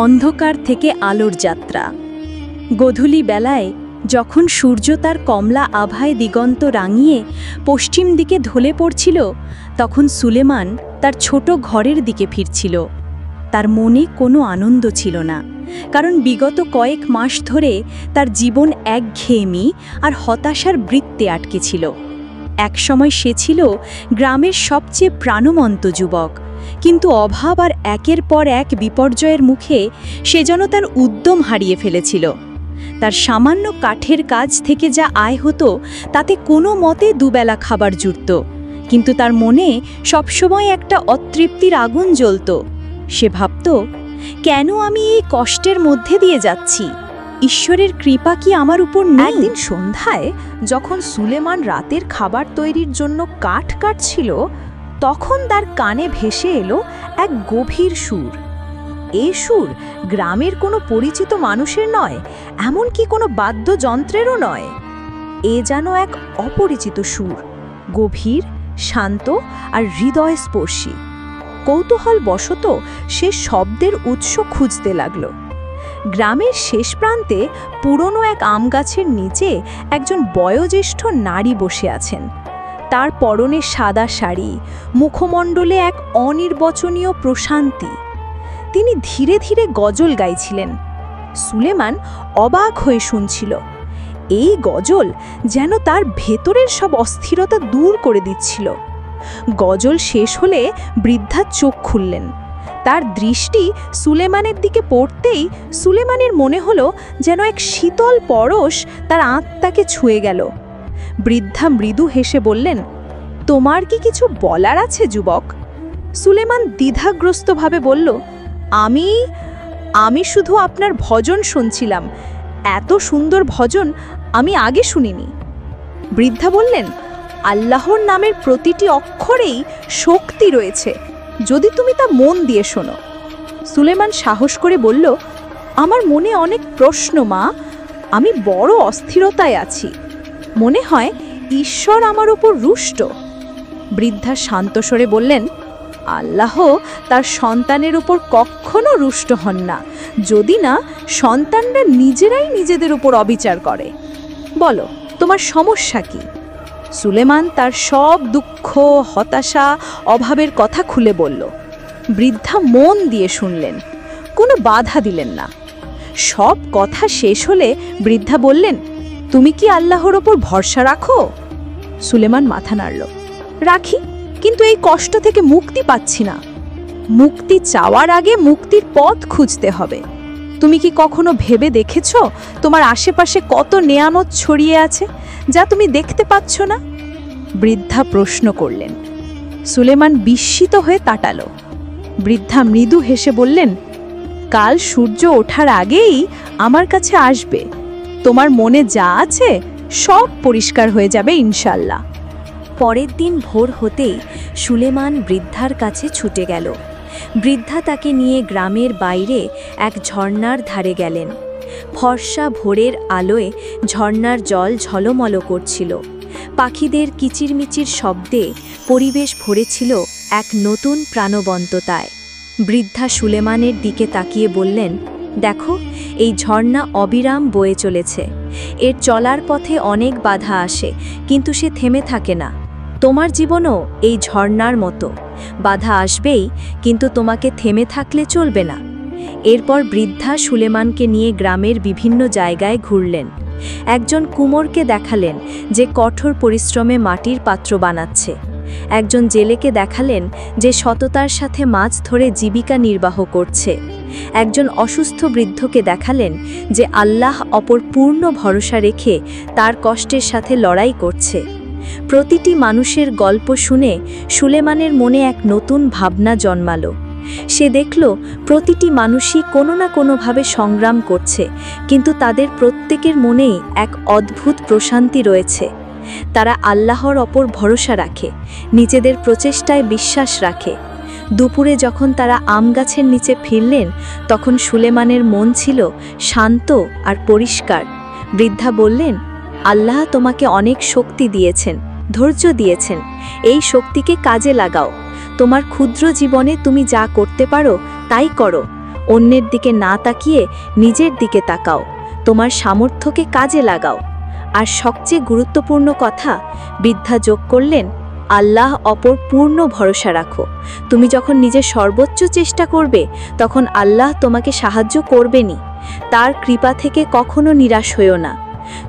অন্ধকার থেকে আলোর যাত্রা। গোধূলি বেলায় যখন সূর্য তার কমলা আভায় দিগন্ত রাঙিয়ে পশ্চিম দিকে ঢলে পড়ছিল, তখন সুলেমান তার ছোট ঘরের দিকে ফিরছিল। তার মনে কোনো আনন্দ ছিল না, কারণ বিগত কয়েক মাস ধরে তার জীবন একঘেয়েমি আর হতাশার বৃত্তে আটকে ছিল। একসময় সে ছিল গ্রামের সবচেয়ে প্রাণবন্ত যুবক, কিন্তু অভাব আর একের পর এক বিপর্যয়ের মুখে সে যেন তার উদ্যম হারিয়ে ফেলেছিল। তার সামান্য কাঠের কাজ থেকে যা আয় হতো তাতে কোনো মতে দুবেলা খাবার জুটত, কিন্তু তার মনে সবসময় একটা অতৃপ্তির আগুন জ্বলত। সে ভাবত, কেন আমি এই কষ্টের মধ্যে দিয়ে যাচ্ছি? ঈশ্বরের কৃপা কি আমার উপর নেই? একদিন সন্ধ্যায় যখন সুলেমান রাতের খাবার তৈরির জন্য কাঠ কাটছিল, তখন তার কানে ভেসে এলো এক গভীর সুর। এ সুর গ্রামের কোনো পরিচিত মানুষের নয়, এমনকি কোনো বাদ্যযন্ত্রেরও নয়। এ যেন এক অপরিচিত সুর, গভীর, শান্ত আর হৃদয়স্পর্শী। কৌতূহলবশত সে শব্দের উৎস খুঁজতে লাগল। গ্রামের শেষ প্রান্তে পুরনো এক আম গাছের নিচে একজন বয়োজ্যেষ্ঠ নারী বসে আছেন। তার পরনে সাদা শাড়ি, মুখমণ্ডলে এক অনির্বচনীয় প্রশান্তি। তিনি ধীরে ধীরে গজল গাইছিলেন। সুলেমান অবাক হয়ে শুনছিল। এই গজল যেন তার ভেতরের সব অস্থিরতা দূর করে দিচ্ছিল। গজল শেষ হলে বৃদ্ধা চোখ খুললেন। তার দৃষ্টি সুলেমানের দিকে পড়তেই সুলেমানের মনে হলো যেন এক শীতল পরশ তার আত্মাকে ছুঁয়ে গেল। বৃদ্ধা মৃদু হেসে বললেন, তোমার কি কিছু বলার আছে যুবক? সুলেমান দ্বিধাগ্রস্তভাবে বলল, আমি শুধু আপনার ভজন শুনছিলাম। এত সুন্দর ভজন আমি আগে শুনিনি। বৃদ্ধা বললেন, আল্লাহর নামের প্রতিটি অক্ষরেই শক্তি রয়েছে, যদি তুমি তা মন দিয়ে শোনো। সুলেমান সাহস করে বলল, আমার মনে অনেক প্রশ্ন মা, আমি বড় অস্থিরতায় আছি। মনে হয় ঈশ্বর আমার উপর রুষ্ট। বৃদ্ধা শান্ত স্বরে বললেন, আল্লাহ তার সন্তানের উপর কখনো রুষ্ট হন না, যদি না সন্তানরা নিজেরাই নিজেদের উপর অবিচার করে। বলো, তোমার সমস্যা কি? সুলেমান তার সব দুঃখ, হতাশা, অভাবের কথা খুলে বলল। বৃদ্ধা মন দিয়ে শুনলেন, কোনো বাধা দিলেন না। সব কথা শেষ হলে বৃদ্ধা বললেন, তুমি কি আল্লাহর ওপর ভরসা রাখো? সুলেমান মাথা নাড়ল। রাখি, কিন্তু এই কষ্ট থেকে মুক্তি পাচ্ছি না। মুক্তি চাওয়ার আগে মুক্তির পথ খুঁজতে হবে। তুমি কি কখনো ভেবে দেখেছ তোমার আশেপাশে কত নেয়ামত ছড়িয়ে আছে যা তুমি দেখতে পাচ্ছ না? বৃদ্ধা প্রশ্ন করলেন। সুলেমান বিস্মিত হয়ে তাকালো। বৃদ্ধা মৃদু হেসে বললেন, কাল সূর্য ওঠার আগেই আমার কাছে আসবে। তোমার মনে যা আছে সব পরিষ্কার হয়ে যাবে ইনশাল্লাহ। পরের দিন ভোর হতেই সুলেমান বৃদ্ধার কাছে ছুটে গেল। বৃদ্ধা তাকে নিয়ে গ্রামের বাইরে এক ঝর্ণার ধারে গেলেন। ফর্সা ভোরের আলোয় ঝর্ণার জল ঝলমল করছিল। পাখিদের কিচিরমিচির শব্দে পরিবেশ ভরেছিল এক নতুন প্রাণবন্ততায়। বৃদ্ধা সুলেমানের দিকে তাকিয়ে বললেন, দেখো, এই ঝর্ণা অবিরাম বয়ে চলেছে। এর চলার পথে অনেক বাধা আসে, কিন্তু সে থেমে থাকে না। তোমার জীবনও এই ঝর্ণার মতো, বাধা আসবেই, কিন্তু তোমাকে থেমে থাকলে চলবে না। এরপর বৃদ্ধা সুলেমানকে নিয়ে গ্রামের বিভিন্ন জায়গায় ঘুরলেন। একজন কুমোরকে দেখালেন যে কঠোর পরিশ্রমে মাটির পাত্র বানাচ্ছে। একজন জেলেকে দেখালেন যে সততার সাথে মাছ ধরে জীবিকা নির্বাহ করছে। একজন অসুস্থ বৃদ্ধকে দেখালেন যে আল্লাহ অপর পূর্ণ ভরসা রেখে তার কষ্টের সাথে লড়াই করছে। প্রতিটি মানুষের গল্প শুনে সুলেমানের মনে এক নতুন ভাবনা জন্মালো। সে দেখল প্রতিটি মানুষই কোনো না কোনোভাবে সংগ্রাম করছে, কিন্তু তাদের প্রত্যেকের মনেই এক অদ্ভুত প্রশান্তি রয়েছে। তারা আল্লাহর ওপর ভরসা রাখে, নিজেদের প্রচেষ্টায় বিশ্বাস রাখে। দুপুরে যখন তারা আম গাছের নিচে ফিরলেন, তখন সুলেমানের মন ছিল শান্ত আর পরিষ্কার। বৃদ্ধা বললেন, আল্লাহ তোমাকে অনেক শক্তি দিয়েছেন, ধৈর্য দিয়েছেন। এই শক্তিকে কাজে লাগাও। তোমার ক্ষুদ্র জীবনে তুমি যা করতে পারো তাই করো। অন্যের দিকে না তাকিয়ে নিজের দিকে তাকাও, তোমার সামর্থ্যকে কাজে লাগাও। আর সবচেয়ে গুরুত্বপূর্ণ কথা, বৃদ্ধা যোগ করলেন, আল্লাহ অপর পূর্ণ ভরসা রাখো। তুমি যখন নিজের সর্বোচ্চ চেষ্টা করবে, তখন আল্লাহ তোমাকে সাহায্য করবেনই। তার কৃপা থেকে কখনো নিরাশ হইও না।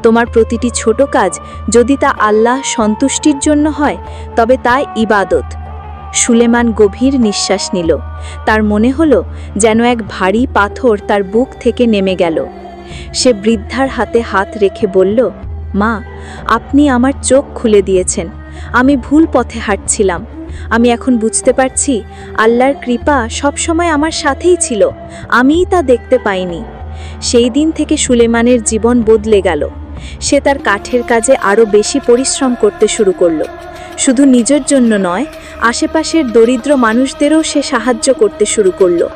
তোমার প্রতিটি ছোট কাজ যদি তা আল্লাহ সন্তুষ্টির জন্য হয়, তবে তা ইবাদত। সুলেমান গভীর নিঃশ্বাস নিল। তার মনে হলো যেন এক ভারী পাথর তার বুক থেকে নেমে গেল। সে বৃদ্ধার হাতে হাত রেখে বলল, মা, আপনি আমার চোখ খুলে দিয়েছেন। আমি ভুল পথে হাঁটছিলাম। আমি এখন বুঝতে পারছি আল্লাহর কৃপা সবসময় আমার সাথেই ছিল, আমিই তা দেখতে পাইনি। সেই দিন থেকে সুলেমানের জীবন বদলে গেল। সে তার কাঠের কাজে আরও বেশি পরিশ্রম করতে শুরু করলো। শুধু নিজের জন্য নয়, আশেপাশের দরিদ্র মানুষদেরও সে সাহায্য করতে শুরু করলো।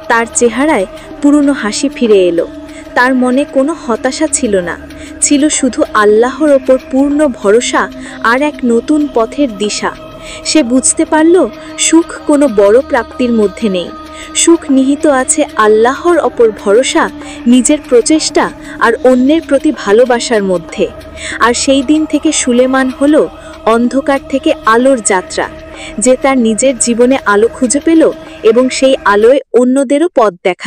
তার চেহারায় পুরনো হাসি ফিরে এলো। তার মনে কোনো হতাশা ছিল না, ছিল শুধু আল্লাহর ওপর পূর্ণ ভরসা আর এক নতুন পথের দিশা। সে বুঝতে পারল সুখ কোনো বড় প্রাপ্তির মধ্যে নেই। সুখ নিহিত আছে আল্লাহর ওপর ভরসা, নিজের প্রচেষ্টা আর অন্যের প্রতি ভালোবাসার মধ্যে। আর সেই দিন থেকে সুলেমান হলো অন্ধকার থেকে আলোর যাত্রা, যে তার নিজের জীবনে আলো খুঁজে পেল এবং সেই আলোয় অন্যদেরও পথ দেখা।